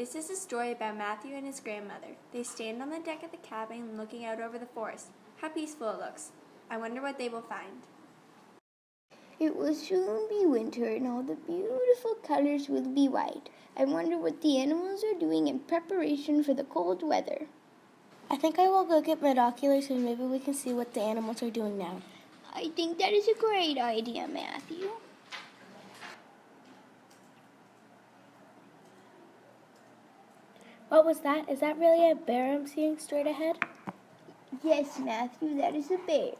This is a story about Matthew and his grandmother. They stand on the deck of the cabin looking out over the forest. How peaceful it looks. I wonder what they will find. It will soon be winter and all the beautiful colors will be white. I wonder what the animals are doing in preparation for the cold weather. I think I will go get binoculars and maybe we can see what the animals are doing now. I think that is a great idea, Matthew. What was that? Is that really a bear I'm seeing straight ahead? Yes, Matthew, that is a bear.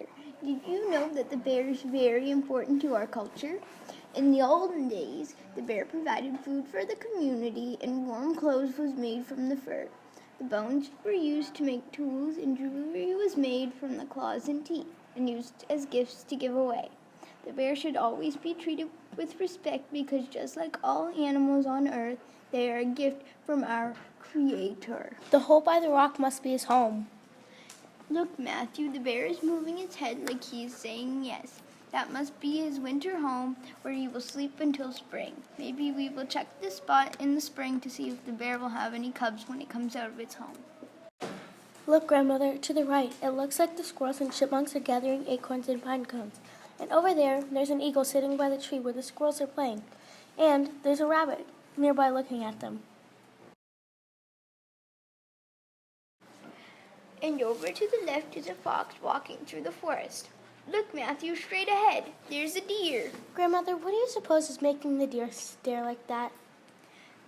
Did you know that the bear is very important to our culture? In the olden days, the bear provided food for the community and warm clothes was made from the fur. The bones were used to make tools and jewelry was made from the claws and teeth and used as gifts to give away. The bear should always be treated with respect because just like all animals on earth, they are a gift from our Creator. The hole by the rock must be his home. Look, Matthew, the bear is moving its head like he is saying yes. That must be his winter home where he will sleep until spring. Maybe we will check this spot in the spring to see if the bear will have any cubs when it comes out of its home. Look, Grandmother, to the right. It looks like the squirrels and chipmunks are gathering acorns and pine cones. And over there's an eagle sitting by the tree where the squirrels are playing. And there's a rabbit nearby looking at them. And over to the left is a fox walking through the forest. Look, Matthew, straight ahead. There's a deer. Grandmother, what do you suppose is making the deer stare like that?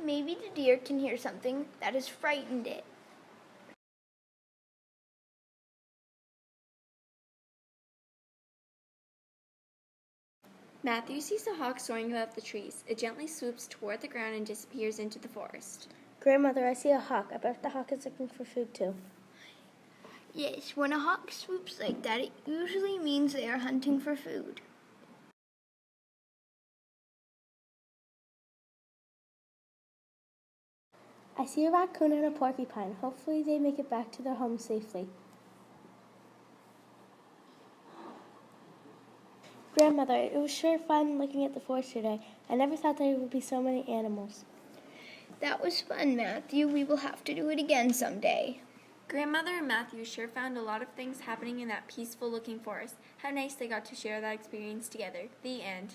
Maybe the deer can hear something that has frightened it. Matthew sees a hawk soaring above the trees. It gently swoops toward the ground and disappears into the forest. Grandmother, I see a hawk. I bet the hawk is looking for food too. Yes, when a hawk swoops like that, it usually means they are hunting for food. I see a raccoon and a porcupine. Hopefully they make it back to their home safely. Grandmother, it was sure fun looking at the forest today. I never thought there would be so many animals. That was fun, Matthew. We will have to do it again someday. Grandmother and Matthew sure found a lot of things happening in that peaceful-looking forest. How nice they got to share that experience together. The end.